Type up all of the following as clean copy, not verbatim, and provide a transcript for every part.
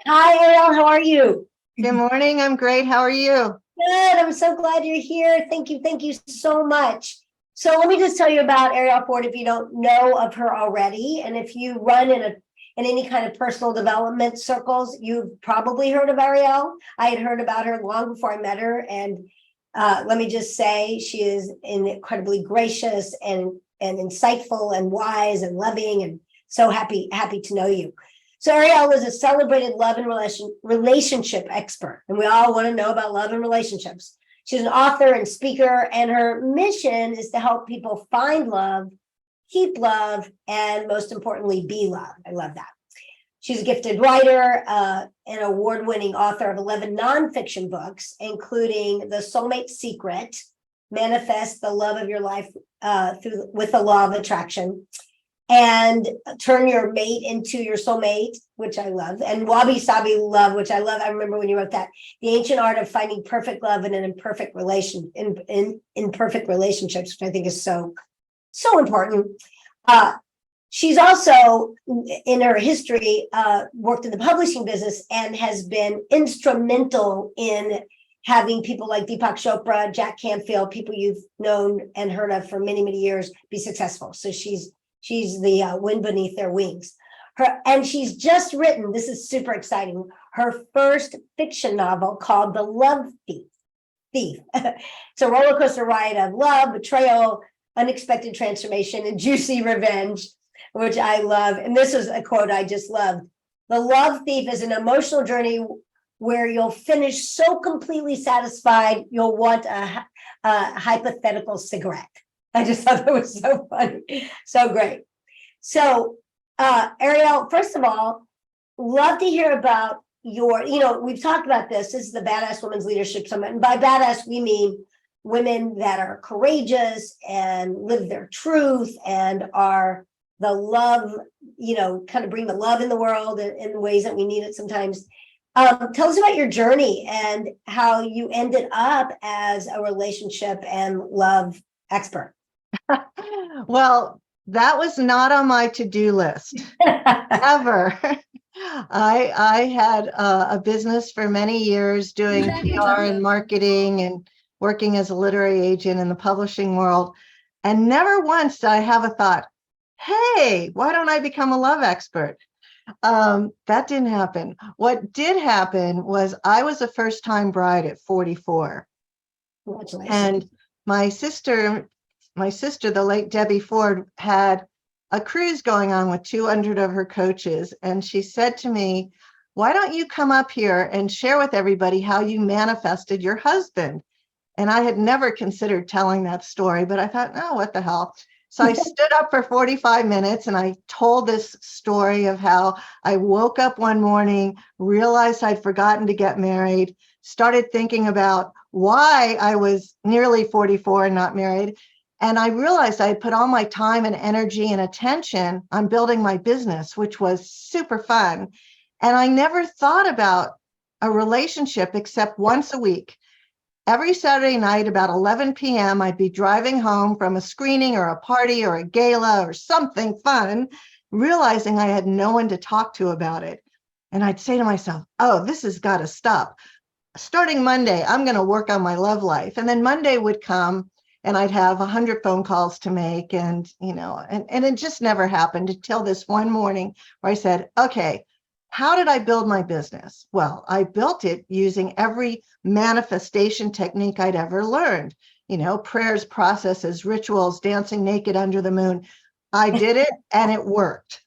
Hi, Arielle. How are you? Good morning. I'm great. How are you? Good. I'm so glad you're here. Thank you. Thank you so much. So let me just tell you about Arielle Ford if you don't know of her already. And if you run in any kind of personal development circles, you've probably heard of Arielle. I had heard about her long before I met her. And let me just say, she is incredibly gracious and insightful and wise and loving, and so happy to know you. So Arielle is a celebrated love and relationship expert, and we all want to know about love and relationships. She's an author and speaker, and her mission is to help people find love, keep love, and most importantly, be loved. I love that. She's a gifted writer, an award-winning author of 11 nonfiction books, including The Soulmate Secret, Manifest the Love of Your Life with the Law of Attraction, and Turn Your Mate into Your Soulmate, which I love, and Wabi Sabi Love, which I love. I remember when you wrote that, The Ancient Art of Finding Perfect Love in an Imperfect Relation, in imperfect relationships, which I think is so important. She's also, in her history, worked in the publishing business and has been instrumental in having people like Deepak Chopra, Jack Canfield, people you've known and heard of for many, many years, be successful. So she's the wind beneath their wings. And she's just written, this is super exciting, her first fiction novel called The Love Thief. It's a roller coaster ride of love, betrayal, unexpected transformation, and juicy revenge, which I love. And this is a quote I just loved. The Love Thief is an emotional journey where you'll finish so completely satisfied, you'll want a hypothetical cigarette. I just thought that was so funny. So great. So, Arielle, first of all, love to hear about we've talked about this. This is the Badass Women's Leadership Summit. And by badass, we mean women that are courageous and live their truth and are the love, kind of bring the love in the world in ways that we need it sometimes. Tell us about your journey and how you ended up as a relationship and love expert. Well, that was not on my to-do list ever. I had a business for many years doing PR and marketing and working as a literary agent in the publishing world. And never once did I have a thought, hey, why don't I become a love expert? That didn't happen. What did happen was I was a first-time bride at 44. Congratulations. And my sister, the late Debbie Ford, had a cruise going on with 200 of her coaches. And she said to me, why don't you come up here and share with everybody how you manifested your husband? And I had never considered telling that story, but I thought, oh, what the hell? So I stood up for 45 minutes and I told this story of how I woke up one morning, realized I'd forgotten to get married, started thinking about why I was nearly 44 and not married. And I realized I had put all my time and energy and attention on building my business, which was super fun. And I never thought about a relationship except once a week. Every Saturday night, about 11 p.m., I'd be driving home from a screening or a party or a gala or something fun, realizing I had no one to talk to about it. And I'd say to myself, oh, this has got to stop. Starting Monday, I'm going to work on my love life. And then Monday would come and I'd have 100 phone calls to make. And it just never happened until this one morning where I said, okay, how did I build my business? Well, I built it using every manifestation technique I'd ever learned, prayers, processes, rituals, dancing naked under the moon. I did it and it worked.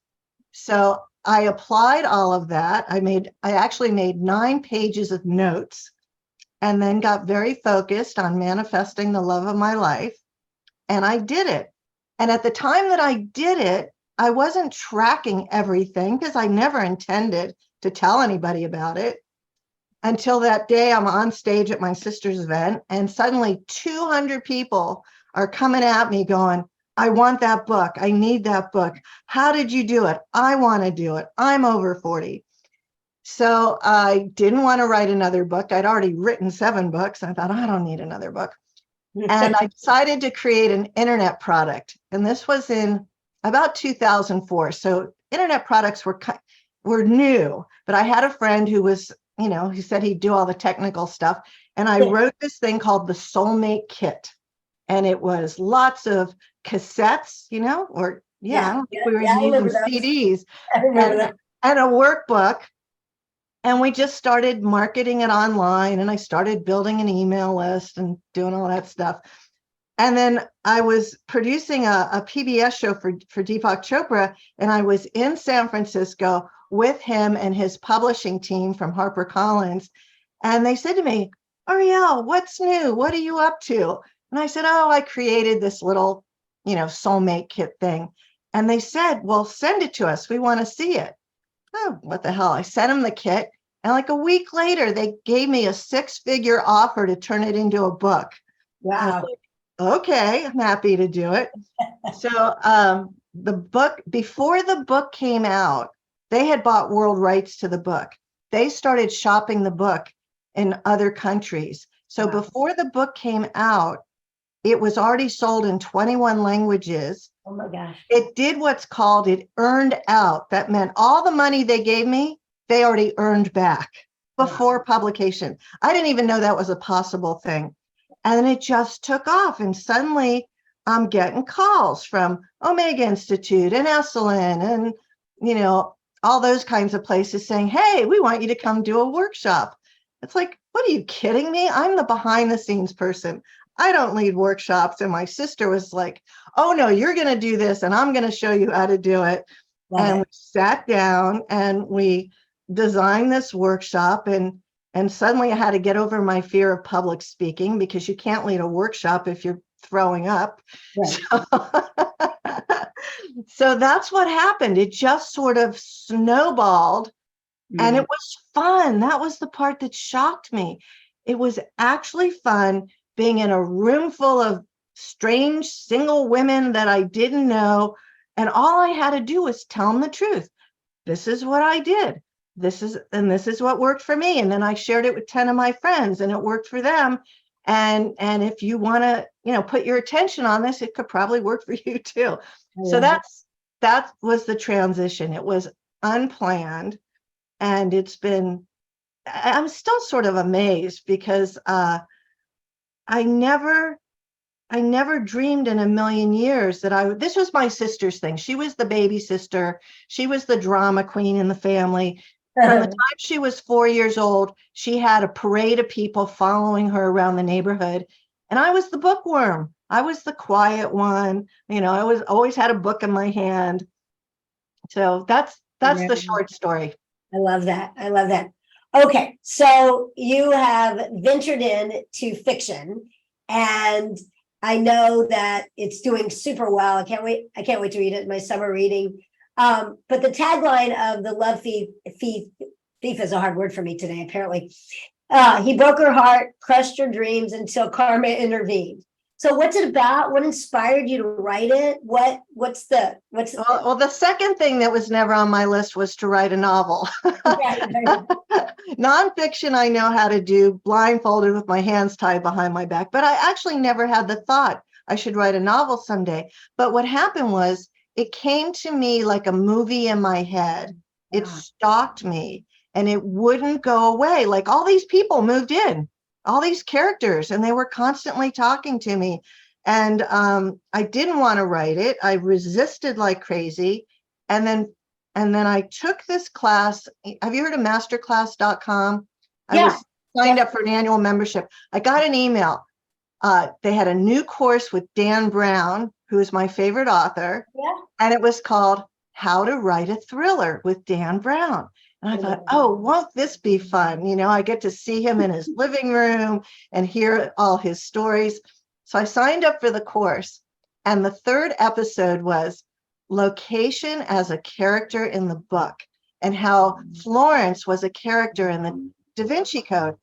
So I applied all of that. I actually made 9 pages of notes and then got very focused on manifesting the love of my life. And I did it. And at the time that I did it, I wasn't tracking everything because I never intended to tell anybody about it until that day I'm on stage at my sister's event and suddenly 200 people are coming at me going, I want that book. I need that book. How did you do it? I want to do it. I'm over 40. So I didn't want to write another book. I'd already written 7 books. I thought, I don't need another book. And I decided to create an internet product. And this was in about 2004. So internet products were, were new, but I had a friend who was, he said he'd do all the technical stuff. And I wrote this thing called the Soulmate Kit. And it was lots of cassettes, I don't think we were I using remember those. CDs I remember that. and a workbook. And we just started marketing it online. And I started building an email list and doing all that stuff. And then I was producing a PBS show for Deepak Chopra, and I was in San Francisco with him and his publishing team from HarperCollins. And they said to me, Arielle, what's new? What are you up to? And I said, oh, I created this little, soulmate kit thing. And they said, well, send it to us. We want to see it. Oh, what the hell? I sent them the kit. And like a week later, they gave me a 6-figure offer to turn it into a book. Wow. Okay, I'm happy to do it. So the book, before the book came out, they had bought world rights to the book. They started shopping the book in other countries. So before the book came out, it was already sold in 21 languages. Oh my gosh. It did what's called, it earned out. That meant all the money they gave me, they already earned back before publication. I didn't even know that was a possible thing. And it just took off. And suddenly I'm getting calls from Omega Institute and Esalen and, all those kinds of places saying, hey, we want you to come do a workshop. It's like, what are you kidding me? I'm the behind the scenes person. I don't lead workshops. And my sister was like, oh no, you're going to do this and I'm going to show you how to do it. We sat down and we designed this workshop, and suddenly I had to get over my fear of public speaking, because you can't lead a workshop if you're throwing up. Right. So that's what happened. It just sort of snowballed, and it was fun. That was the part that shocked me. It was actually fun being in a room full of strange single women that I didn't know. And all I had to do was tell them the truth. This is what I did. This is what worked for me. And then I shared it with 10 of my friends, and it worked for them. And if you want to, put your attention on this, it could probably work for you too. So that was the transition. It was unplanned. And I'm still sort of amazed, because I never dreamed in a million years that this was my sister's thing. She was the baby sister. She was the drama queen in the family. From the time she was 4 years old, she had a parade of people following her around the neighborhood. And I was the bookworm. I was the quiet one. I always had a book in my hand. So that's the short story. I love that. I love that. Okay. So you have ventured into fiction, and I know that it's doing super well. I can't wait to read it in my summer reading. But the tagline of the Love Thief is a hard word for me today, apparently. He broke her heart, crushed her dreams until karma intervened. So what's it about? What inspired you to write it? What's the Well, the second thing that was never on my list was to write a novel. Nonfiction, I know how to do blindfolded with my hands tied behind my back, but I actually never had the thought I should write a novel someday. But what happened was, it came to me like a movie in my head. It stalked me, and it wouldn't go away. Like, all these people moved in, all these characters, and they were constantly talking to me. And I didn't want to write it. I resisted like crazy. And then I took this class. Have you heard of masterclass.com? I was signed up for an annual membership. I got an email. They had a new course with Dan Brown, who is my favorite author. And it was called How to Write a Thriller with Dan Brown. And I thought, oh, won't this be fun? I get to see him in his living room and hear all his stories. So I signed up for the course. And the third episode was location as a character in the book, and how Florence was a character in the Da Vinci Code.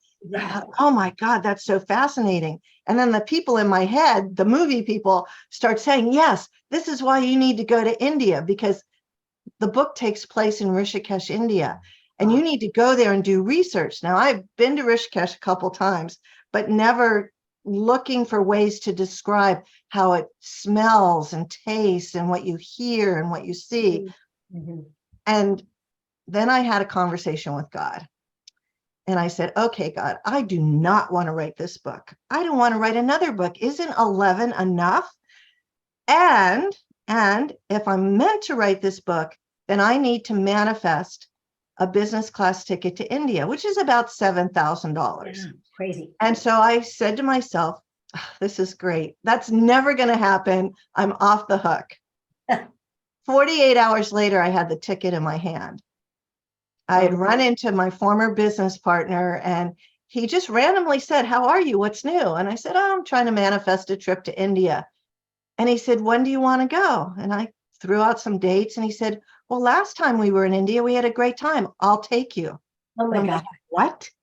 Oh my God, that's so fascinating. And then the people in my head, the movie people, start saying, yes, this is why you need to go to India, because the book takes place in Rishikesh, India, and you need to go there and do research. Now, I've been to Rishikesh a couple times, but never looking for ways to describe how it smells and tastes and what you hear and what you see. And then I had a conversation with God. And I said, okay, God, I do not want to write this book. I don't want to write another book. Isn't 11 enough? And if I'm meant to write this book, then I need to manifest a business class ticket to India, which is about $7,000. Crazy. And so I said to myself, this is great. That's never going to happen. I'm off the hook. 48 hours later, I had the ticket in my hand. I had run into my former business partner and he just randomly said, how are you? What's new? And I said, oh, I'm trying to manifest a trip to India. And he said, when do you want to go? And I threw out some dates and he said, well, last time we were in India, we had a great time. I'll take you. Oh my God. Like,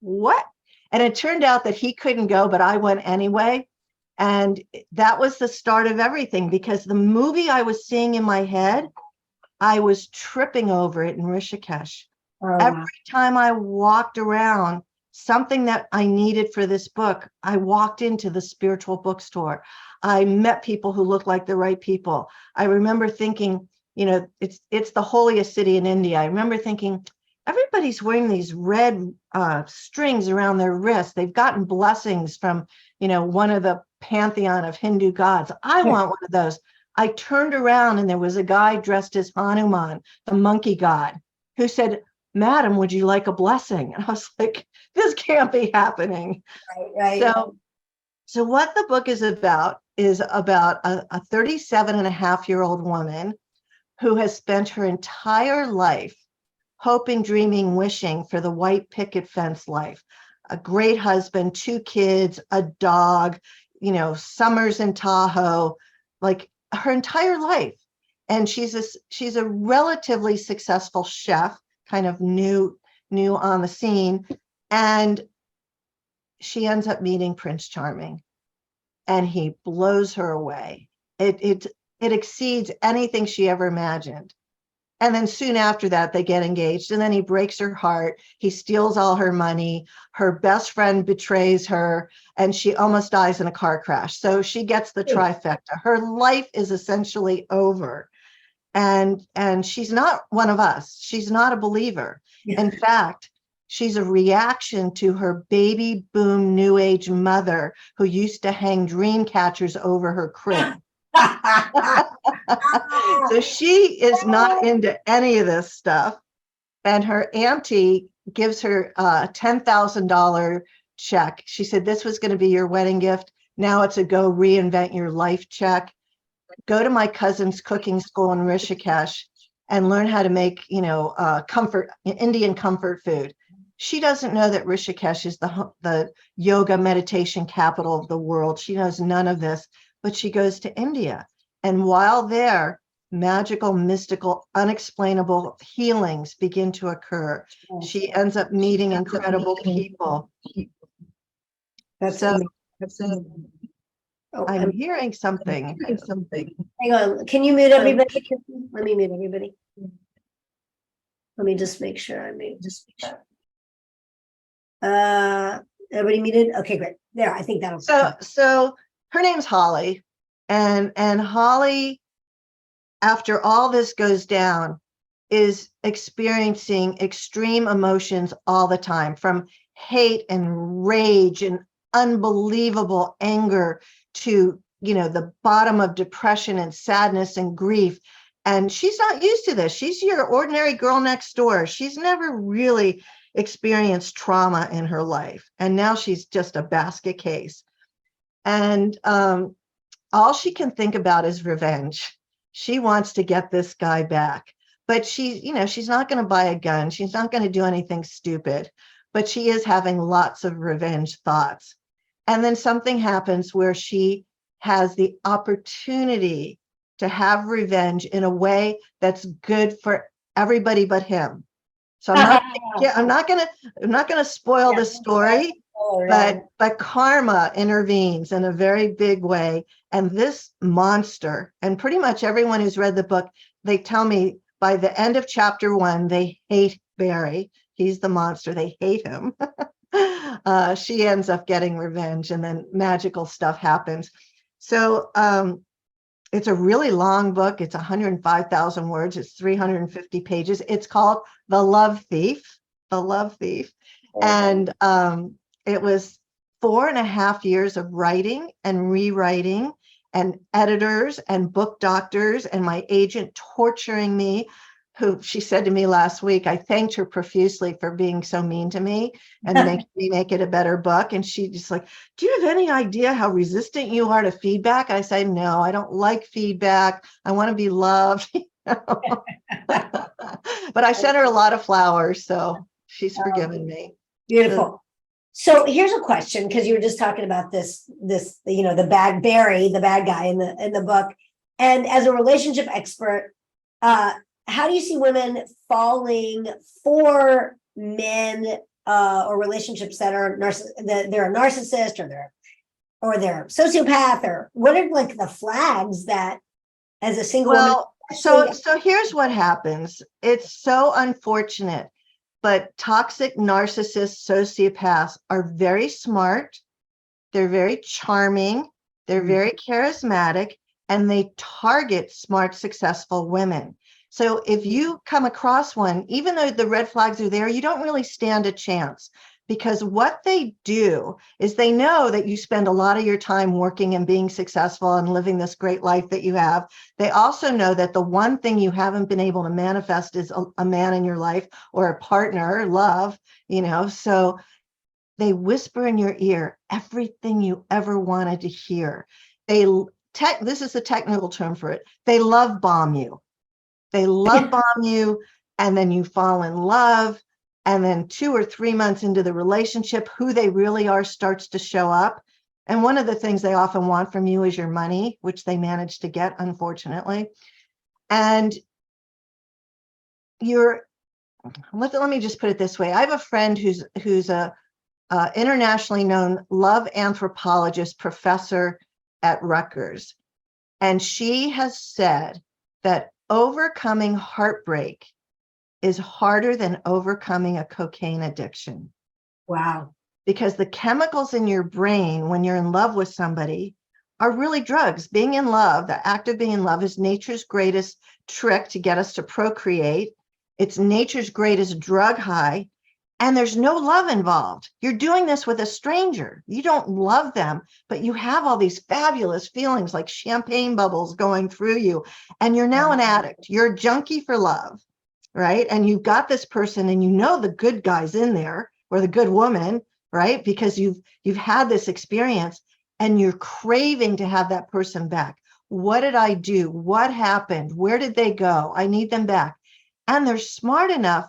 what? And it turned out that he couldn't go, but I went anyway. And that was the start of everything because the movie I was seeing in my head, I was tripping over it in Rishikesh. Every time I walked around something that I needed for this book, I walked into the spiritual bookstore. I met people who looked like the right people. I remember thinking, you know, it's the holiest city in India. I remember thinking, everybody's wearing these red strings around their wrists. They've gotten blessings from, you know, one of the pantheon of Hindu gods. I want one of those. I turned around and there was a guy dressed as Hanuman, the monkey god, who said, Madam, would you like a blessing? And I was like, this can't be happening. Right. So what the book is about a 37-and-a-half-year-old woman who has spent her entire life hoping, dreaming, wishing for the white picket fence life, a great husband, 2 kids, a dog, you know, summers in Tahoe, like her entire life. And she's a relatively successful chef, kind of new on the scene. And she ends up meeting Prince Charming and he blows her away. It exceeds anything she ever imagined. And then soon after that, they get engaged and then he breaks her heart. He steals all her money. Her best friend betrays her and she almost dies in a car crash. So she gets the trifecta. Her life is essentially over. And she's not one of us. She's not a believer. In fact, she's a reaction to her baby boom new age mother who used to hang dream catchers over her crib. So she is not into any of this stuff. And her auntie gives her a $10,000 check. She said, this was going to be your wedding gift. Now it's a go reinvent your life check. Go to my cousin's cooking school in Rishikesh and learn how to make, you know, Indian comfort food. She doesn't know that Rishikesh is the yoga meditation capital of the world. She knows none of this, but she goes to India. And while there, magical, mystical, unexplainable healings begin to occur. She ends up meeting incredible people. I'm hearing something. Hang on. Can you mute everybody? Let me mute everybody. Let me just make sure I mute. Everybody muted? Okay, great. There, I think that'll. So her name's Holly, and Holly, after all this goes down, is experiencing extreme emotions all the time, from hate and rage and unbelievable anger to, you know, the bottom of depression and sadness and grief. And she's not used to this. She's your ordinary girl next door. She's never really experienced trauma in her life. And now she's just a basket case. And all she can think about is revenge. She wants to get this guy back. But she's not going to buy a gun. She's not going to do anything stupid. But she is having lots of revenge thoughts. And then something happens where she has the opportunity to have revenge in a way that's good for everybody but him. So I'm not gonna spoil the story, but karma intervenes in a very big way. And this monster, and pretty much everyone who's read the book, they tell me by the end of chapter 1, they hate Barry. He's the monster. They hate him. She ends up getting revenge and then magical stuff happens. So It's a really long book. It's 105,000 words. It's 350 pages. It's called The Love Thief. The Love Thief. And it was 4.5 years of writing and rewriting and editors and book doctors and my agent torturing me, who she said to me last week, I thanked her profusely for being so mean to me and making me make it a better book. And she just like, do you have any idea how resistant you are to feedback? I say, no, I don't like feedback. I want to be loved. But I sent her a lot of flowers, so she's forgiven me. Beautiful. So here's a question, because you were just talking about this, the bad guy in the book. And as a relationship expert, how do you see women falling for men or relationships that are they're a narcissist or they're a sociopath, or what are like the flags that as a single woman? So here's what happens. It's so unfortunate, but toxic narcissists, sociopaths are very smart. They're very charming. They're very charismatic, and they target smart, successful women. So if you come across one, even though the red flags are there, you don't really stand a chance, because what they do is they know that you spend a lot of your time working and being successful and living this great life that you have. They also know that the one thing you haven't been able to manifest is a man in your life or a partner, love, so they whisper in your ear everything you ever wanted to hear. This is the technical term for it. They love bomb you. They love bomb you, and then you fall in love. And then 2 or 3 months into the relationship, who they really are starts to show up. And one of the things they often want from you is your money, which they manage to get, unfortunately. And let me just put it this way. I have a friend who's a internationally known love anthropologist professor at Rutgers. And she has said that overcoming heartbreak is harder than overcoming a cocaine addiction. Wow. Because the chemicals in your brain when you're in love with somebody are really drugs. Being in love, the act of being in love, is nature's greatest trick to get us to procreate. It's nature's greatest drug high, and there's no love involved. You're doing this with a stranger. You don't love them, but you have all these fabulous feelings like champagne bubbles going through you, and you're now an addict. You're a junkie for love. Right. And you've got this person, and the good guy's in there, or the good woman, right? Because you've had this experience and you're craving to have that person back. What did I do? What happened? Where did they go? I need them back. And they're smart enough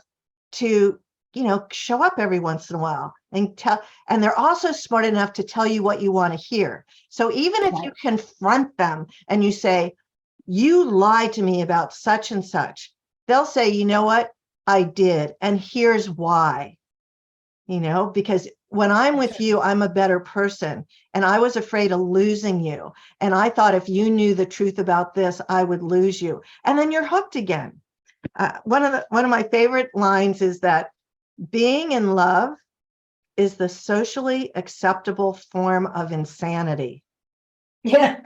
to, show up every once in a while and they're also smart enough to tell you what you want to hear. So even if you confront them and you say, you lied to me about such and such, they'll say, you know what? I did. And here's why. Because when I'm with you, I'm a better person. And I was afraid of losing you. And I thought if you knew the truth about this, I would lose you. And then you're hooked again. One of my favorite lines is that being in love is the socially acceptable form of insanity. Yeah.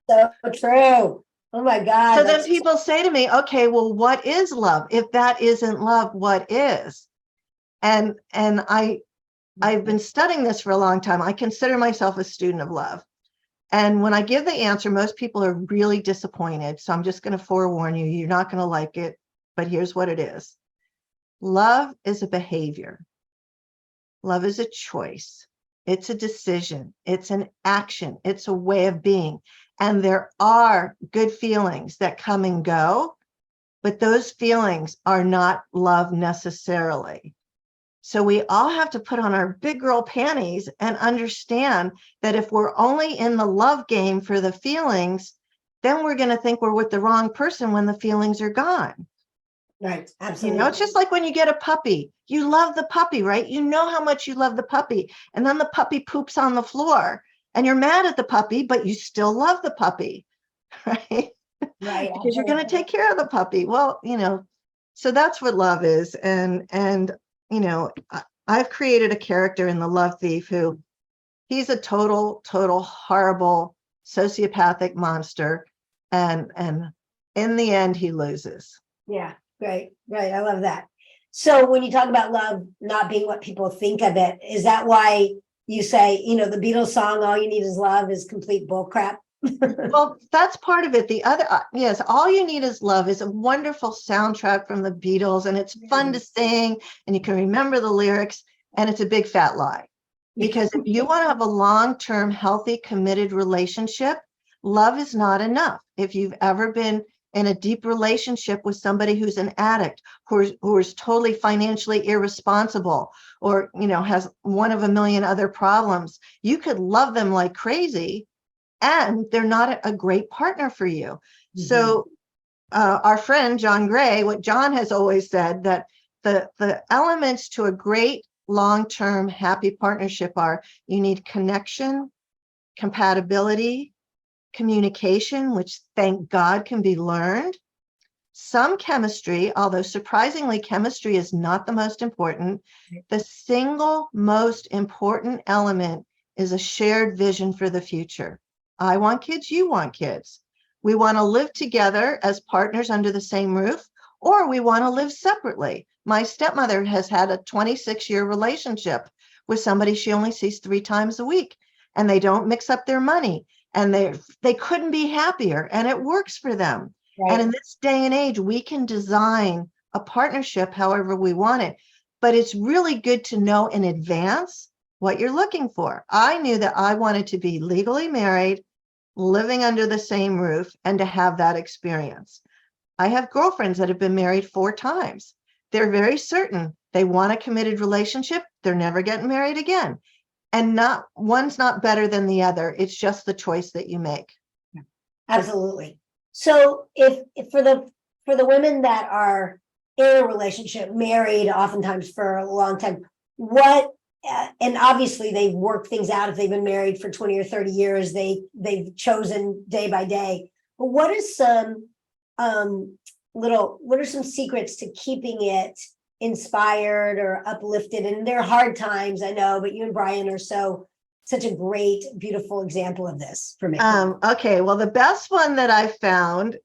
So true. Oh my God. So then people say to me, okay, well, what is love? If that isn't love, what is? And I've been studying this for a long time. I consider myself a student of love. And when I give the answer, most people are really disappointed. So I'm just going to forewarn you, you're not going to like it, but here's what it is. Love is a behavior. Love is a choice. It's a decision. It's an action. It's a way of being. And there are good feelings that come and go, but those feelings are not love necessarily. So we all have to put on our big girl panties and understand that if we're only in the love game for the feelings, then we're going to think we're with the wrong person when the feelings are gone. Right. Absolutely. It's just like when you get a puppy, you love the puppy, right? You know how much you love the puppy, and then the puppy poops on the floor and you're mad at the puppy, but you still love the puppy, right? Right. Because you're going to take care of the puppy. Well, so that's what love is. And I've created a character in The Love Thief who he's a total horrible sociopathic monster. And in the end, he loses. Yeah, great. I love that. So when you talk about love not being what people think of it, is that why you say, the Beatles song, All You Need Is Love, is complete bullcrap? Well, that's part of it. The other, yes, All You Need Is Love is a wonderful soundtrack from the Beatles, and it's fun to sing, and you can remember the lyrics, and it's a big fat lie. Because if you want to have a long-term, healthy, committed relationship, love is not enough. If you've ever been in a deep relationship with somebody who's an addict, who is totally financially irresponsible, or, has one of a million other problems, you could love them like crazy, and they're not a great partner for you. Mm-hmm. So our friend John Gray, what John has always said, that the elements to a great long-term happy partnership are: you need connection, compatibility, communication, which thank God can be learned, some chemistry, although surprisingly chemistry is not the most important. The single most important element is a shared vision for the future. I want kids, you want kids. We want to live together as partners under the same roof, or we want to live separately. My stepmother has had a 26-year relationship with somebody she only sees 3 times a week, and they don't mix up their money, and they couldn't be happier, and it works for them. Right. And in this day and age, we can design a partnership however we want it, but it's really good to know in advance what you're looking for. I knew that I wanted to be legally married, living under the same roof, and to have that experience. I have girlfriends that have been married 4 times. They're very certain they want a committed relationship. They're never getting married again. And one's not better than the other. It's just the choice that you make. Absolutely. So if for the women that are in a relationship, married oftentimes for a long time, and obviously they've worked things out. If they've been married for 20 or 30 years, they've chosen day by day. But what are some secrets to keeping it inspired or uplifted? And there are hard times, I know, but you and Brian are such a great, beautiful example of this for me. Okay, well, the best one that I found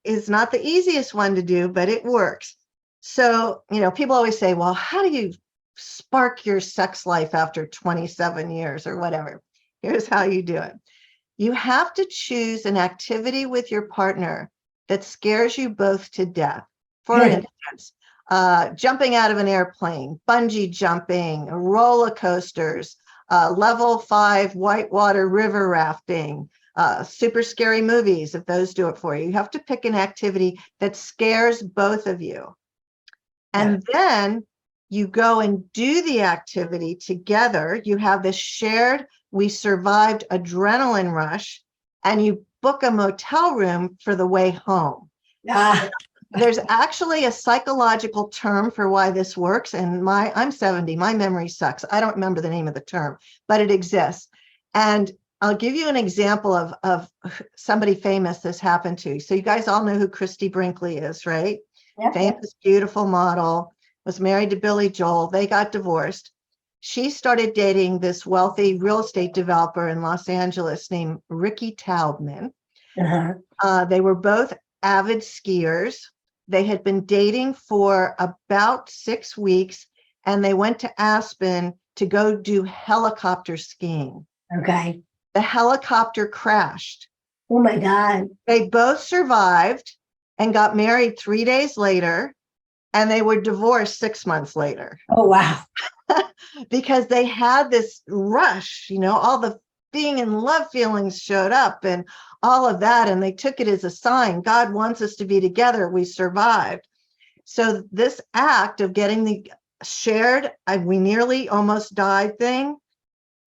is not the easiest one to do, but it works. So, people always say, well, how do you spark your sex life after 27 years or whatever? Here's how you do it. You have to choose an activity with your partner that scares you both to death. For instance, jumping out of an airplane, bungee jumping, roller coasters, level 5 whitewater river rafting, super scary movies, if those do it for you. You have to pick an activity that scares both of you. And then you go and do the activity together. You have this shared, we survived adrenaline rush, and you book a motel room for the way home. There's actually a psychological term for why this works. And I'm 70, my memory sucks. I don't remember the name of the term, but it exists. And I'll give you an example of somebody famous this happened to. So you guys all know who Christy Brinkley is, right? Yep. Famous, beautiful model, was married to Billy Joel. They got divorced. She started dating this wealthy real estate developer in Los Angeles named Ricky Taubman. Uh-huh. They were both avid skiers. They had been dating for about 6 weeks, and they went to Aspen to go do helicopter skiing. Okay. The helicopter crashed. Oh my God. They both survived and got married 3 days later, and they were divorced 6 months later. Oh, wow. Because they had this rush, all the being in love feelings showed up and all of that. And they took it as a sign. God wants us to be together. We survived. So this act of getting the shared, we nearly almost died thing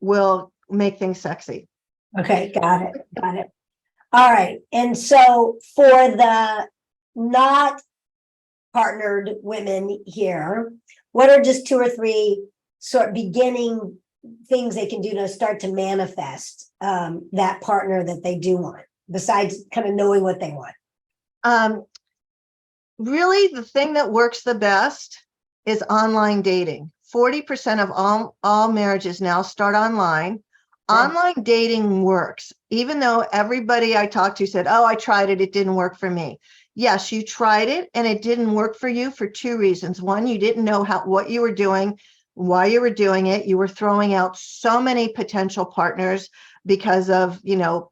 will make things sexy. Okay. Got it. All right. And so for the not partnered women here, what are just 2 or 3 sort of beginning things they can do to start to manifest that partner that they do want, besides kind of knowing what they want? Really, the thing that works the best is online dating. 40% of all marriages now start online. Online dating works, even though everybody I talked to said, oh, I tried it, it didn't work for me. Yes, you tried it and it didn't work for you for two reasons. One, you didn't know what you were doing, why you were doing it. You were throwing out so many potential partners because of,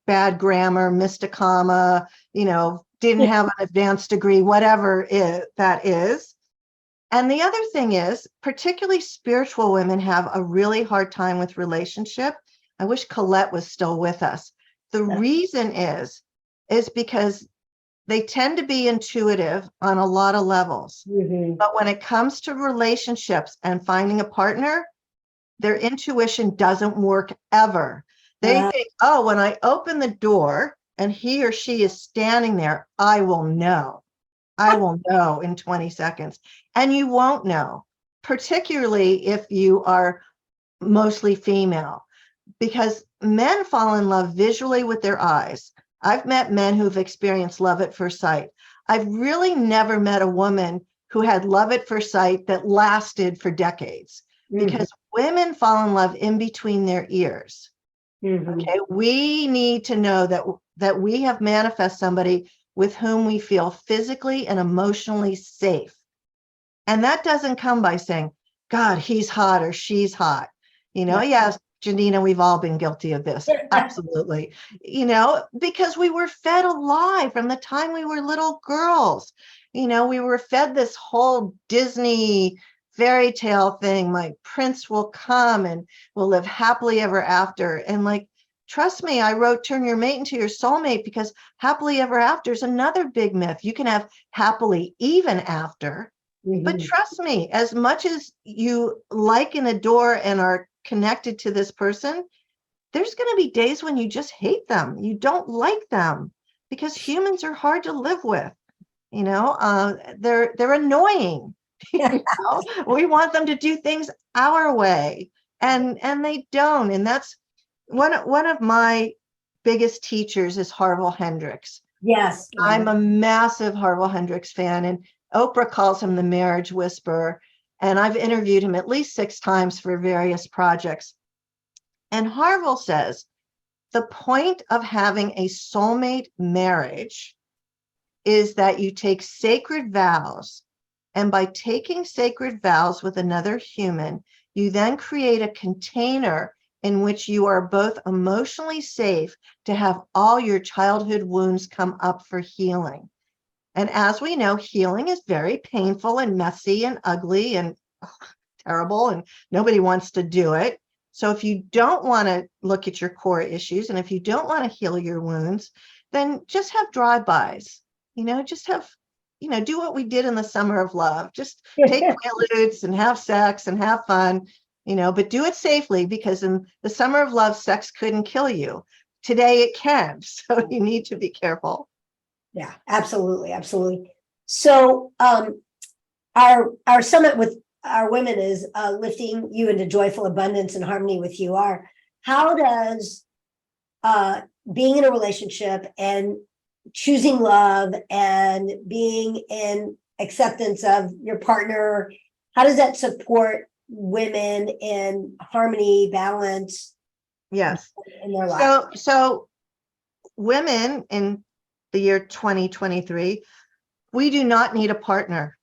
bad grammar, missed a comma, didn't have an advanced degree, whatever that is. And the other thing is, particularly spiritual women have a really hard time with relationship. I wish Colette was still with us. The reason is because they tend to be intuitive on a lot of levels. Mm-hmm. But when it comes to relationships and finding a partner, their intuition doesn't work ever. They think, oh, when I open the door and he or she is standing there, I will know. I will know in 20 seconds. And you won't know, particularly if you are mostly female, because men fall in love visually with their eyes. I've met men who've experienced love at first sight. I've really never met a woman who had love at first sight that lasted for decades, because women fall in love in between their ears. Okay, we need to know that we have manifest somebody with whom we feel physically and emotionally safe. And that doesn't come by saying, God, he's hot or she's hot. Yes, Janina, we've all been guilty of this. Absolutely. Because we were fed a lie from the time we were little girls. We were fed this whole Disney fairy tale thing, like prince will come and we'll live happily ever after. And trust me, I wrote Turn Your Mate into Your Soulmate because happily ever after is another big myth. You can have happily even after. But trust me, as much as you like and adore and are connected to this person, there's going to be days when you just hate them. You don't like them because humans are hard to live with. They're annoying. We want them to do things our way, and they don't. And that's one of my biggest teachers is Harville Hendrix. Yes. I'm a massive Harville Hendrix fan, and Oprah calls him the marriage whisperer. And I've interviewed him at least 6 times for various projects. And Harville says, the point of having a soulmate marriage is that you take sacred vows. And by taking sacred vows with another human, you then create a container in which you are both emotionally safe to have all your childhood wounds come up for healing. And as we know, healing is very painful and messy and ugly and terrible, and nobody wants to do it. So if you don't want to look at your core issues, and if you don't want to heal your wounds, then just have drive-bys, just have, do what we did in the summer of love. Just take Quaaludes and have sex and have fun, but do it safely, because in the summer of love, sex couldn't kill you. Today it can. So you need to be careful. Yeah, absolutely. Absolutely. So our summit with our women is lifting you into joyful abundance and harmony with you. How does being in a relationship and choosing love and being in acceptance of your partner, how does that support women in harmony, balance? Yes. In their life? So women in the year 2023, we do not need a partner.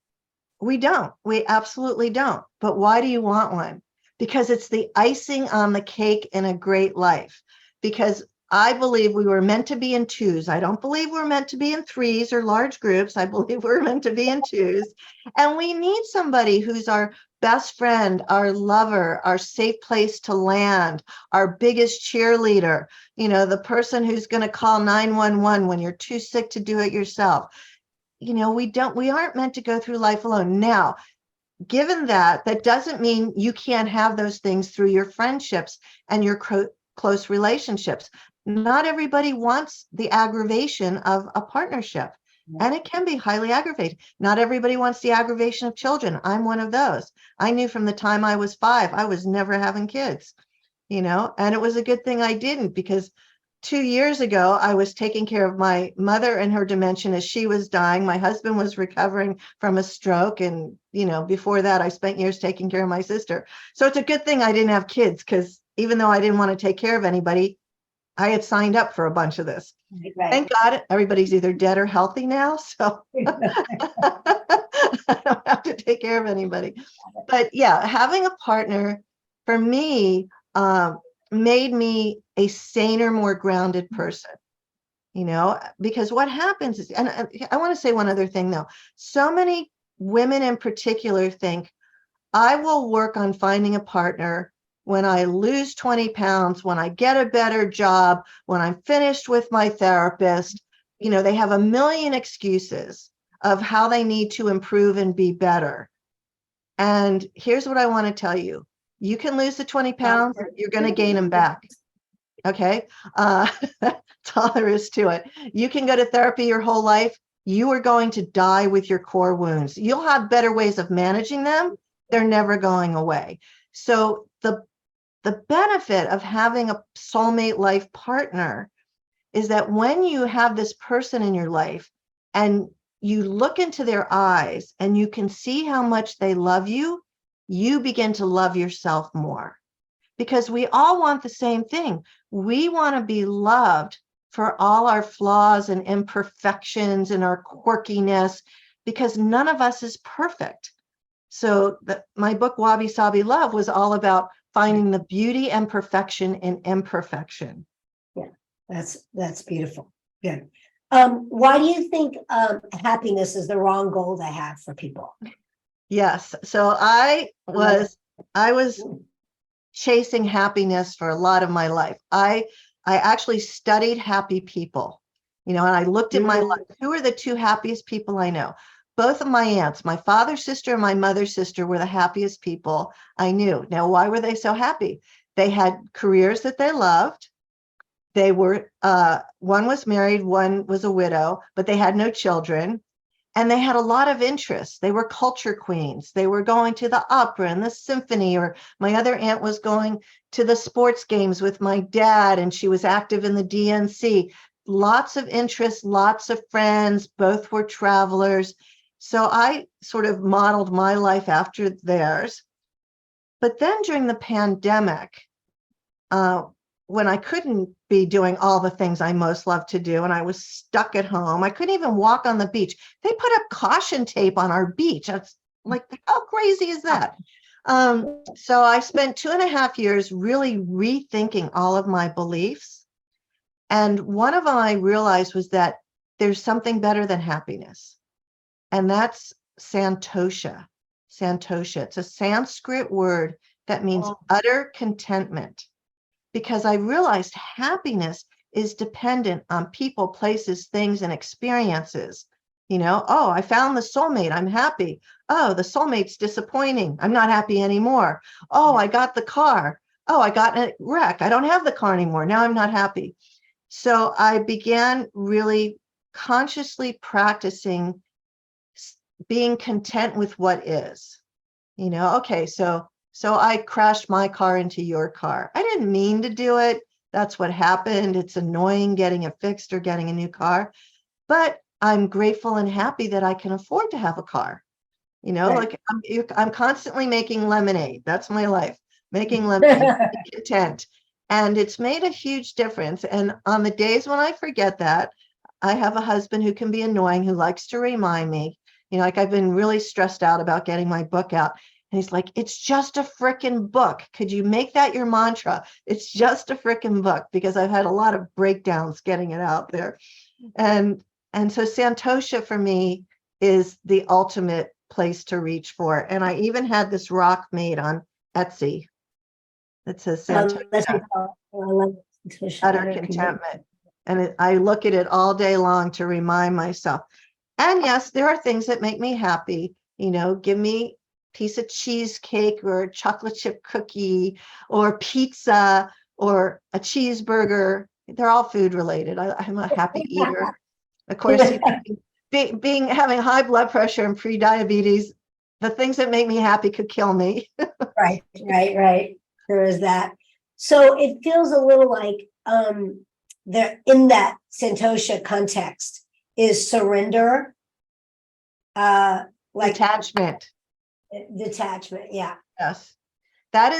We don't. We absolutely don't. But why do you want one? Because it's the icing on the cake in a great life. Because I believe we were meant to be in twos. I don't believe we're meant to be in threes or large groups. I believe we're meant to be in twos. And we need somebody who's our best friend, our lover, our safe place to land, our biggest cheerleader, the person who's going to call 911 when you're too sick to do it yourself. We aren't meant to go through life alone. Now, given that doesn't mean you can't have those things through your friendships and your close relationships. Not everybody wants the aggravation of a partnership, and it can be highly aggravating. Not everybody wants the aggravation of children. I'm one of those. I knew from the time I was 5, I was never having kids, and it was a good thing I didn't, because 2 years ago, I was taking care of my mother and her dementia as she was dying. My husband was recovering from a stroke. And, before that, I spent years taking care of my sister. So it's a good thing I didn't have kids, because even though I didn't want to take care of anybody, I had signed up for a bunch of this. Right. Thank God everybody's either dead or healthy now. So I don't have to take care of anybody. But yeah, having a partner for me made me a saner, more grounded person. Because what happens is, and I want to say one other thing though, so many women in particular think, I will work on finding a partner when I lose 20 pounds, when I get a better job, when I'm finished with my therapist. They have a million excuses of how they need to improve and be better. And here's what I want to tell you. You can lose the 20 pounds, you're going to gain them back. Okay. That's all there is to it. You can go to therapy your whole life. You are going to die with your core wounds. You'll have better ways of managing them. They're never going away. So the benefit of having a soulmate life partner is that when you have this person in your life and you look into their eyes and you can see how much they love you, you begin to love yourself more. Because we all want the same thing. We want to be loved for all our flaws and imperfections and our quirkiness, because none of us is perfect. So my book, Wabi Sabi Love, was all about finding the beauty and perfection in imperfection. Yeah, that's beautiful. Good. Why do you think happiness is the wrong goal to have for people? Yes. So I was chasing happiness for a lot of my life. I actually studied happy people, and I looked at my life. Who are the two happiest people I know? Both of my aunts, my father's sister and my mother's sister, were the happiest people I knew. Now, why were they so happy? They had careers that they loved. They were, one was married, one was a widow, but they had no children. And they had a lot of interests. They were culture queens. They were going to the opera and the symphony, or my other aunt was going to the sports games with my dad, and she was active in the DNC. Lots of interests, lots of friends, both were travelers. So I sort of modeled my life after theirs. But then during the pandemic, when I couldn't be doing all the things I most love to do, and I was stuck at home, I couldn't even walk on the beach. They put up caution tape on our beach. It's like, how crazy is that? So I spent 2.5 years really rethinking all of my beliefs. And one of them I realized was that there's something better than happiness. And that's santosha. Santosha. It's a Sanskrit word that means utter contentment. Because I realized happiness is dependent on people, places, things, and experiences. Oh, I found the soulmate. I'm happy. Oh, the soulmate's disappointing. I'm not happy anymore. Oh, I got the car. Oh, I got a wreck. I don't have the car anymore. Now I'm not happy. So I began really consciously practicing being content with what is. Okay, so I crashed my car into your car. I didn't mean to do it. That's what happened. It's annoying getting it fixed or getting a new car, but I'm grateful and happy that I can afford to have a car. Like I'm constantly making lemonade. That's my life, making lemonade, content. And it's made a huge difference. And on the days when I forget that, I have a husband who can be annoying, who likes to remind me, like I've been really stressed out about getting my book out. And he's like, it's just a frickin' book. Could you make that your mantra? It's just a frickin' book, because I've had a lot of breakdowns getting it out there. And so Santosha for me is the ultimate place to reach for. And I even had this rock made on Etsy that says Santosha, utter contentment. And I look at it all day long to remind myself. And yes, there are things that make me happy. Give me piece of cheesecake or a chocolate chip cookie or pizza or a cheeseburger. They're all food related. I'm a happy eater. Of course, having high blood pressure and pre-diabetes, the things that make me happy could kill me. Right. There is that. So it feels a little like there in that Santosha context is surrender, like detachment. Detachment, yeah. Yes, that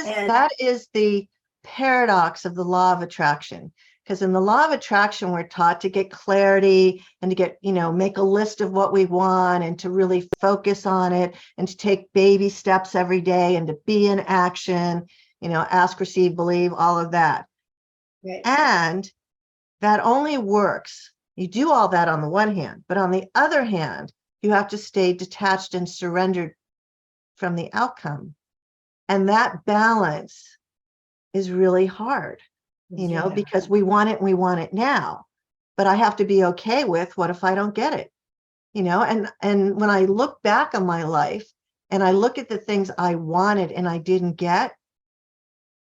is the paradox of the law of attraction. Because in the law of attraction, we're taught to get clarity and to get, make a list of what we want and to really focus on it and to take baby steps every day and to be in action, ask, receive, believe, all of that. Right. And that only works. You do all that on the one hand, but on the other hand, you have to stay detached and surrendered from the outcome. And that balance is really hard. Because we want it and we want it now, but I have to be okay with what if I don't get it, and when I look back on my life and I look at the things I wanted and I didn't get,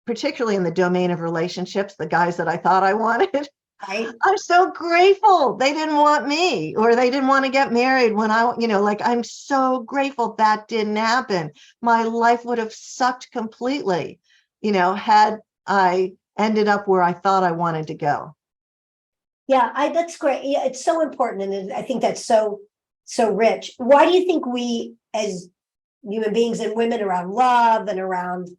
particularly in the domain of relationships, the guys that I thought I wanted, Right. I'm so grateful they didn't want me or they didn't want to get married when I'm so grateful that didn't happen. My life would have sucked completely, had I ended up where I thought I wanted to go. Yeah, that's great. Yeah, it's so important. And I think that's so rich. Why do you think we as human beings and women around love and around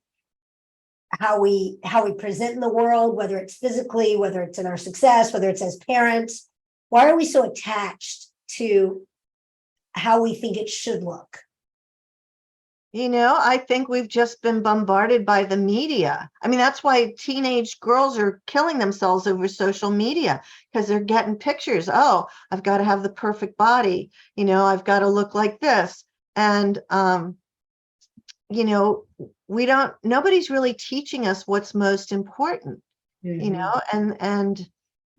how we present in the world, whether it's physically, whether it's in our success, whether it's as parents, why are we so attached to how we think it should look? I think we've just been bombarded by the media. I mean, that's why teenage girls are killing themselves over social media, because they're getting pictures. Oh, I've got to have the perfect body. I've got to look like this. And, nobody's really teaching us what's most important, and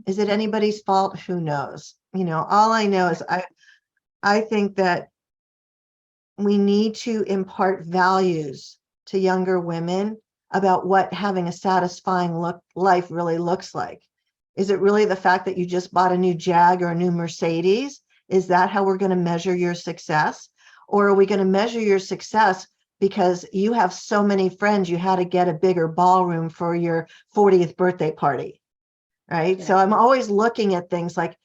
is it anybody's fault? Who knows? All I know is I think that we need to impart values to younger women about what having a satisfying life really looks like. Is it really the fact that you just bought a new Jag or a new Mercedes? Is that how we're going to measure your success? Or are we going to measure your success because you have so many friends, you had to get a bigger ballroom for your 40th birthday party, right? Yeah. So I'm always looking at things like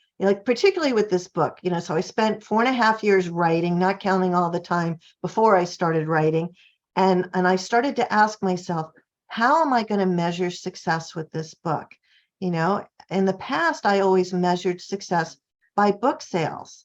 particularly with this book, so I spent 4.5 years writing, not counting all the time before I started writing. And I started to ask myself, how am I going to measure success with this book? In the past, I always measured success by book sales.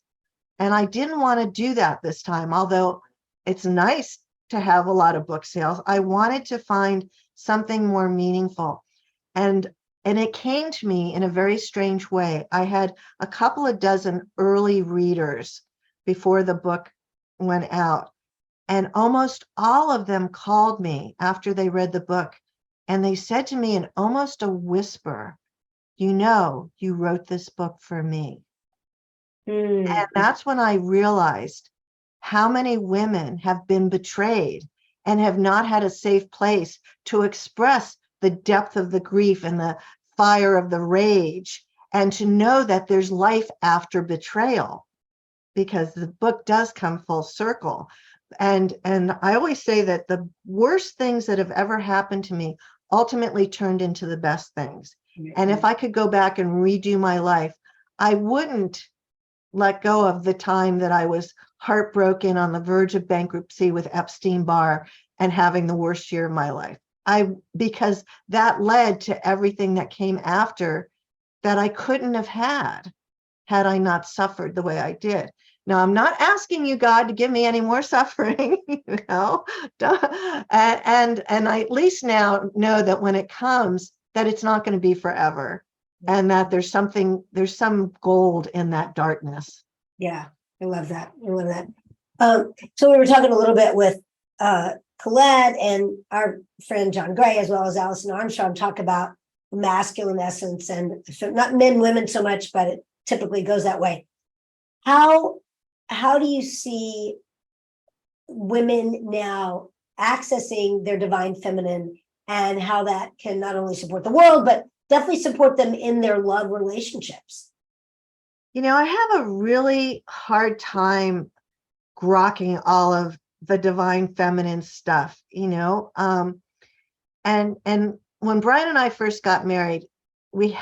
And I didn't want to do that this time, although it's nice to have a lot of book sales. I wanted to find something more meaningful. And it came to me in a very strange way. I had a couple of dozen early readers before the book went out, and almost all of them called me after they read the book, and they said to me in almost a whisper, you wrote this book for me. And that's when I realized how many women have been betrayed and have not had a safe place to express the depth of the grief and the fire of the rage, and to know that there's life after betrayal, because the book does come full circle. And I always say that the worst things that have ever happened to me ultimately turned into the best things. And if I could go back and redo my life, I wouldn't let go of the time that I was heartbroken on the verge of bankruptcy with Epstein-Barr and having the worst year of my life. Because that led to everything that came after that I couldn't have had I not suffered the way I did. Now, I'm not asking you, God, to give me any more suffering, and I at least now know that when it comes, that it's not going to be forever, and that there's some gold in that darkness. Yeah, I love that. So we were talking a little bit with Colette and our friend John Gray, as well as Allison Armstrong, talk about masculine essence, and so not men, women so much, but it typically goes that way. How do you see women now accessing their divine feminine, and how that can not only support the world, but definitely support them in their love relationships? I have a really hard time grokking all of the divine feminine stuff, and when Brian and I first got married, we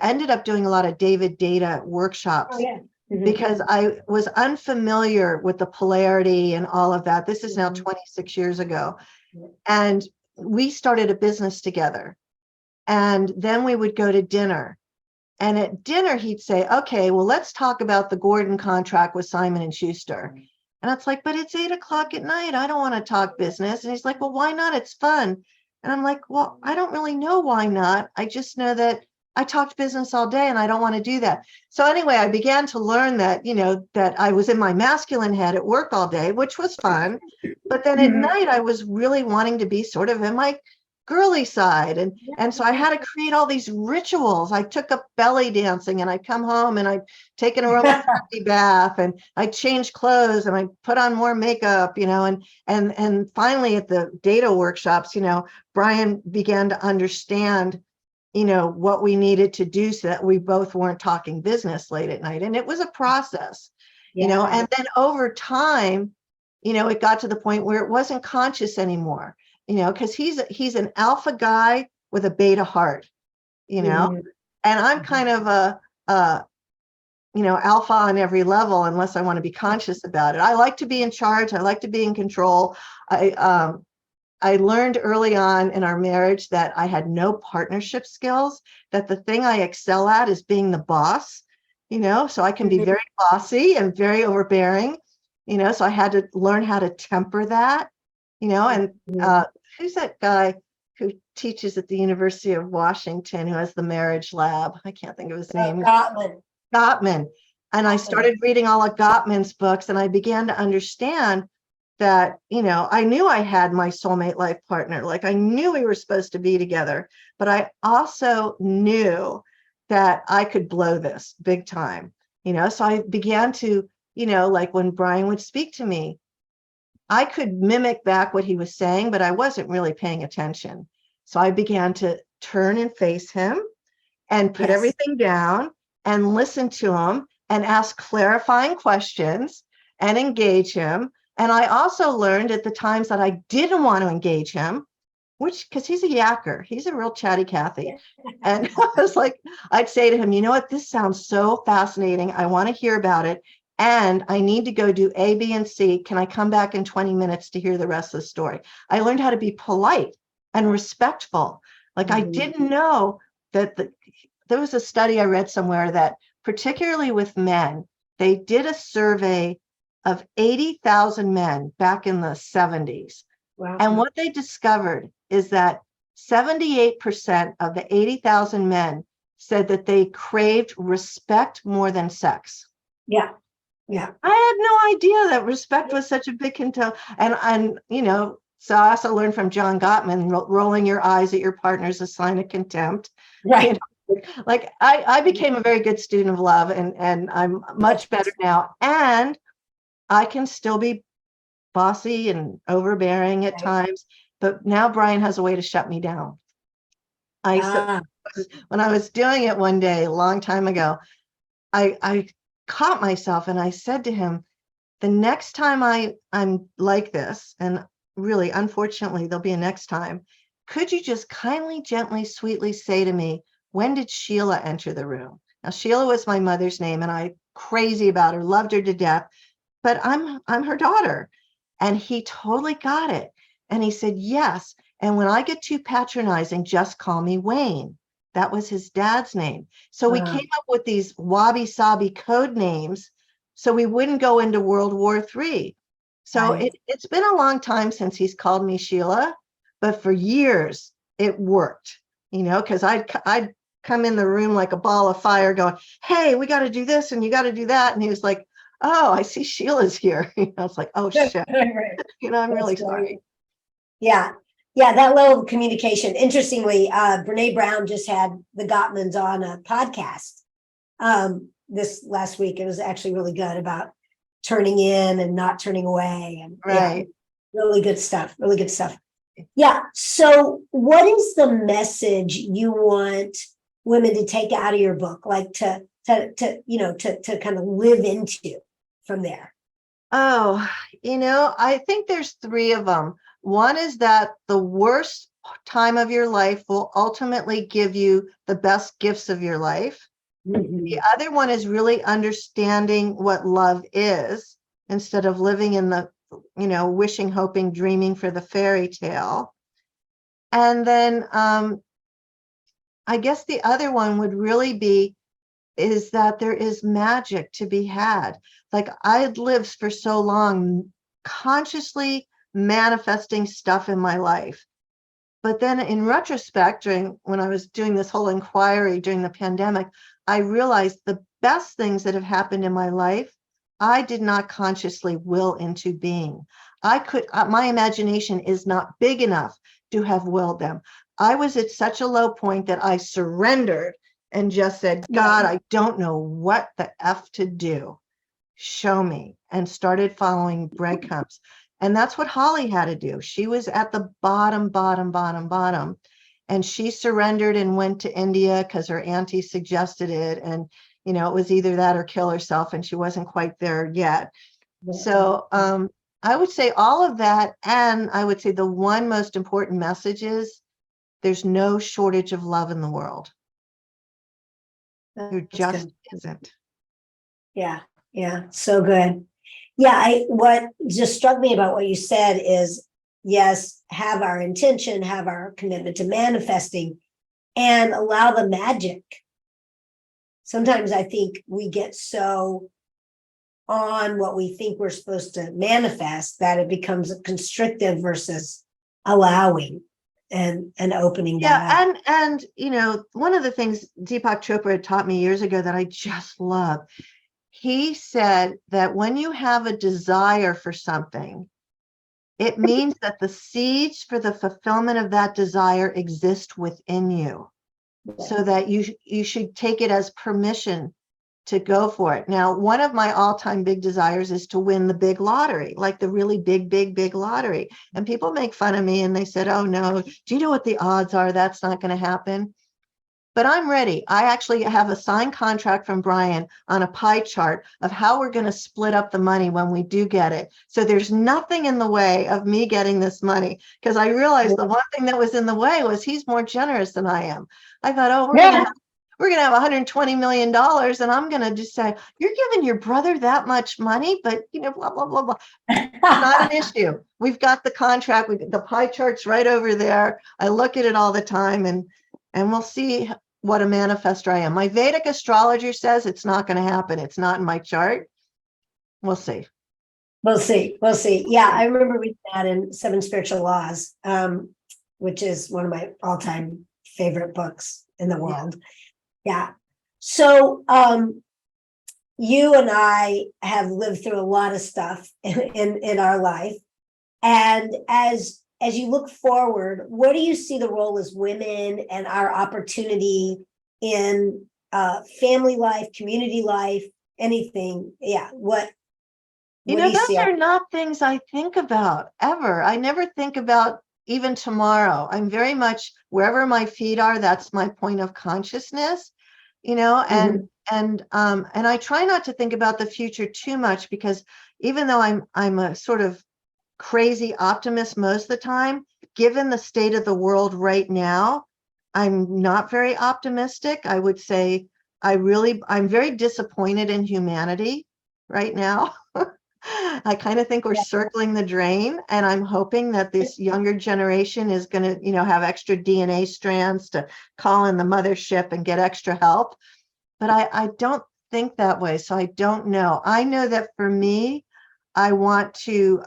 ended up doing a lot of David Data workshops. Oh, yeah. Mm-hmm. Because I was unfamiliar with the polarity and all of that. This is now 26 years ago. And we started a business together. And then we would go to dinner. And at dinner, he'd say, okay, well, let's talk about the Gordon contract with Simon and Schuster. And it's like, but it's 8 o'clock at night. I don't want to talk business. And he's like, well, why not? It's fun. And I'm like, well, I don't really know why not. I just know that I talked business all day and I don't want to do that. So anyway, I began to learn that, that I was in my masculine head at work all day, which was fun. But then at night, I was really wanting to be sort of in my girly side. And so I had to create all these rituals. I took up belly dancing and I'd come home and I'd take an aromatherapy bath and I'd change clothes and I'd put on more makeup, and finally at the data workshops, Brian began to understand, what we needed to do so that we both weren't talking business late at night. And it was a process, and then over time, it got to the point where it wasn't conscious anymore. Because he's an alpha guy with a beta heart, and I'm kind of a alpha on every level, unless I want to be conscious about it. I like to be in charge. I like to be in control. I learned early on in our marriage that I had no partnership skills, that the thing I excel at is being the boss, so I can be very bossy and very overbearing, so I had to learn how to temper that, and who's that guy who teaches at the University of Washington who has the marriage lab? I can't think of his name. Gottman. And I started reading all of Gottman's books and I began to understand that, I knew I had my soulmate life partner. Like I knew we were supposed to be together, but I also knew that I could blow this big time, so I began to, like when Brian would speak to me, I could mimic back what he was saying, but I wasn't really paying attention. So I began to turn and face him and put everything down and listen to him and ask clarifying questions and engage him. And I also learned at the times that I didn't want to engage him, because he's a yacker. He's a real chatty Cathy. And I was like, I'd say to him, you know what, this sounds so fascinating. I want to hear about it. And I need to go do A, B, and C. Can I come back in 20 minutes to hear the rest of the story? I learned how to be polite and respectful. Like I didn't know that there was a study I read somewhere that particularly with men, they did a survey of 80,000 men back in the 70s. Wow. And what they discovered is that 78% of the 80,000 men said that they craved respect more than sex. Yeah. Yeah. I had no idea that respect was such a big control. And so I also learned from John Gottman, rolling your eyes at your partner is a sign of contempt. Right. Like I became a very good student of love and I'm much better now. And I can still be bossy and overbearing at times, but now Brian has a way to shut me down. When I was doing it one day, a long time ago, I caught myself and I said to him, the next time I'm like this, and really, unfortunately, there'll be a next time, could you just kindly, gently, sweetly say to me, when did Sheila enter the room? Now, Sheila was my mother's name and I crazy about her, loved her to death, but I'm her daughter. And he totally got it. And he said, yes. And when I get too patronizing, just call me Wayne. That was his dad's name. So we came up with these wabi-sabi code names so we wouldn't go into World War III. So it's been a long time since he's called me Sheila, but for years it worked, because I'd come in the room like a ball of fire going, hey, we got to do this and you got to do that. And he was like, oh, I see Sheila's here. It's like, oh, shit. I'm really sorry. Yeah. Yeah, that level of communication. Interestingly, Brene Brown just had the Gottmans on a podcast this last week. It was actually really good about turning in and not turning away. And really good stuff. Really good stuff. Yeah. So what is the message you want women to take out of your book, like to kind of live into from there? Oh, I think there's three of them. One is that the worst time of your life will ultimately give you the best gifts of your life. Mm-hmm. The other one is really understanding what love is instead of living in the, wishing, hoping, dreaming for the fairy tale. And then I guess the other one would really be is that there is magic to be had. Like I had lived for so long consciously manifesting stuff in my life. But then in retrospect, when I was doing this whole inquiry during the pandemic, I realized the best things that have happened in my life, I did not consciously will into being. My imagination is not big enough to have willed them. I was at such a low point that I surrendered and just said, God, I don't know what the F to do. Show me, and started following breadcrumbs. And that's what Holly had to do. She was at the bottom, and she surrendered and went to India because her auntie suggested it. And, it was either that or kill herself, and she wasn't quite there yet. So I would say all of that. And I would say the one most important message is there's no shortage of love in the world. There just isn't. Yeah. Yeah. So good. Yeah. What just struck me about what you said is, yes, have our intention, have our commitment to manifesting, and allow the magic. Sometimes I think we get so on what we think we're supposed to manifest that it becomes constrictive versus allowing and opening that up. And one of the things Deepak Chopra had taught me years ago that I just love, he said that when you have a desire for something, it means that the seeds for the fulfillment of that desire exist within you, so that you should take it as permission to go for it. Now, one of my all-time big desires is to win the big lottery, like the really big lottery. And people make fun of me and they said, oh no, do you know what the odds are? That's not going to happen. But I'm ready. I actually have a signed contract from Brian on a pie chart of how we're going to split up the money when we do get it. So there's nothing in the way of me getting this money, because I realized the one thing that was in the way was he's more generous than I am. I thought, oh, we're going to have $120 million. And I'm going to just say, you're giving your brother that much money, but blah, blah, blah, blah. It's not an issue. We've got the contract. The pie chart's right over there. I look at it all the time, and we'll see what a manifestor I am. My Vedic astrologer says it's not going to happen. It's not in my chart. We'll see. We'll see. Yeah, I remember reading that in Seven Spiritual Laws, which is one of my all-time favorite books in the world. Yeah. So you and I have lived through a lot of stuff in our life. And as you look forward, where do you see the role as women and our opportunity in family life, community life, anything? Yeah. What do you those see? are not things I think about ever. I never think about even tomorrow. I'm very much wherever my feet are, that's my point of consciousness, and I try not to think about the future too much, because even though I'm a sort of crazy optimist most of the time, given the state of the world right now, I'm not very optimistic. I would say I'm very disappointed in humanity right now. I kind of think we're circling the drain, and I'm hoping that this younger generation is going to, have extra DNA strands to call in the mothership and get extra help. But I don't think that way. So I don't know. I know that for me, I want to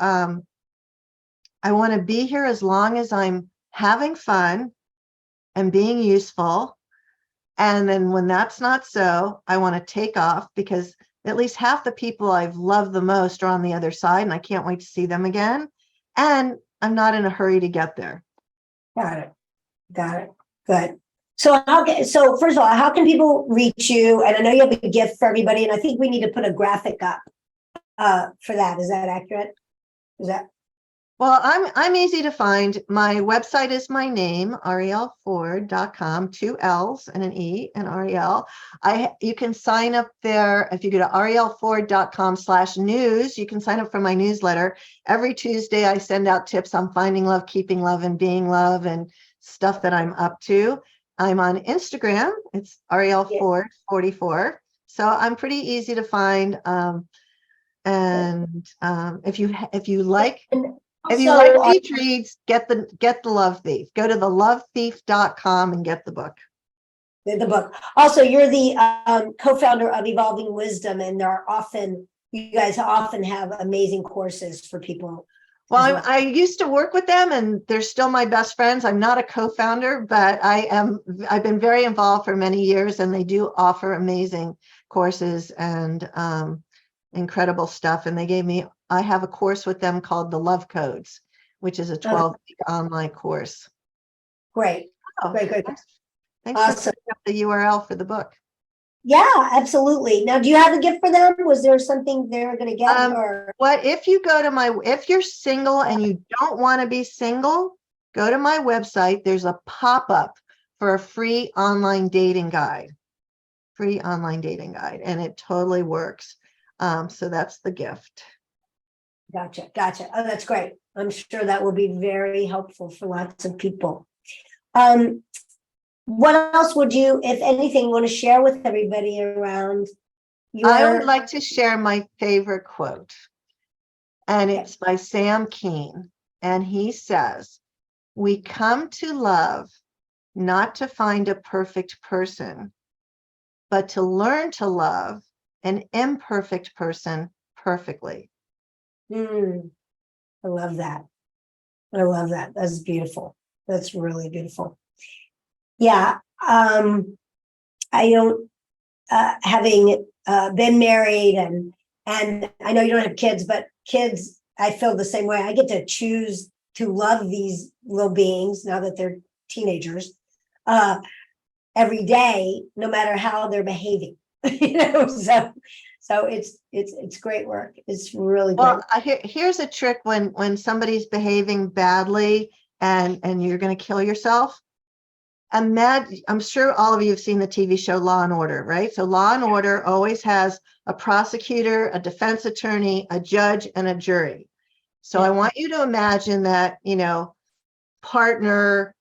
be here as long as I'm having fun and being useful. And then when that's not so, I want to take off, because at least half the people I've loved the most are on the other side, and I can't wait to see them again. And I'm not in a hurry to get there. Got it. Good. So first of all, how can people reach you? And I know you have a gift for everybody, and I think we need to put a graphic up for that. Is that accurate? Well, I'm easy to find. My website is my name, arielleford.com, 2 L's and an E, and Arielle. You can sign up there. If you go to arielleford.com/news, you can sign up for my newsletter. Every Tuesday, I send out tips on finding love, keeping love, and being love, and stuff that I'm up to. I'm on Instagram. It's arielleford44. So I'm pretty easy to find. If you like thief reads, get the Love Thief. Go to thelovethief.com and get the book. The book. Also, you're the co-founder of Evolving Wisdom, and you guys often have amazing courses for people. Well, I used to work with them and they're still my best friends. I'm not a co-founder, but I've been very involved for many years, and they do offer amazing courses and incredible stuff. And I have a course with them called the Love Codes, which is a 12-week online course. Great. Oh, Great. Thanks Awesome. for putting up the URL for the book. Yeah, absolutely. Now, do you have a gift for them? Was there something they're going to get? If you're single and you don't want to be single, go to my website. There's a pop-up for a free online dating guide. And it totally works. So that's the gift. Gotcha. Oh, that's great. I'm sure that will be very helpful for lots of people. What else would you, if anything, want to share with everybody around I would like to share my favorite quote, and it's by Sam Keen. And he says, "We come to love not to find a perfect person, but to learn to love an imperfect person perfectly." I love that. That's beautiful. That's really beautiful. Yeah. I don't, having been married and I know you don't have kids, but kids, I feel the same way. I get to choose to love these little beings now that they're teenagers every day, no matter how they're behaving. So it's great work. It's really great. Well, here's a trick when somebody's behaving badly and you're going to kill yourself. I'm sure all of you have seen the TV show Law and Order, right? So Law and Order always has a prosecutor, a defense attorney, a judge, and a jury. So I want you to imagine that, partner,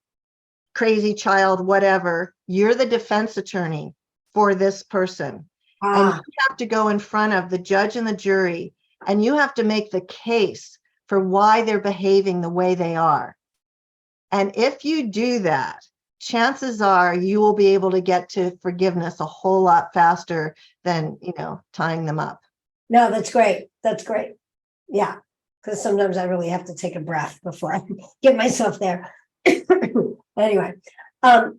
crazy child, whatever, you're the defense attorney for this person. And you have to go in front of the judge and the jury, and you have to make the case for why they're behaving the way they are. And if you do that, chances are you will be able to get to forgiveness a whole lot faster than, tying them up. No, that's great. Yeah. Because sometimes I really have to take a breath before I get myself there. Anyway,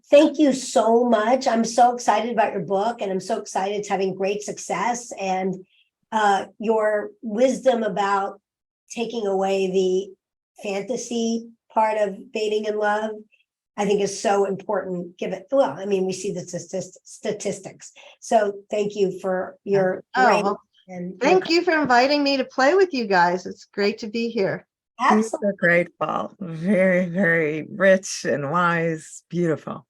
thank you so much. I'm so excited about your book, and I'm so excited it's having great success, and your wisdom about taking away the fantasy part of dating and love, I think is so important. We see the statistics. So thank you for your thank you for inviting me to play with you guys. It's great to be here. Absolutely. We're so grateful. Very, very rich and wise. Beautiful.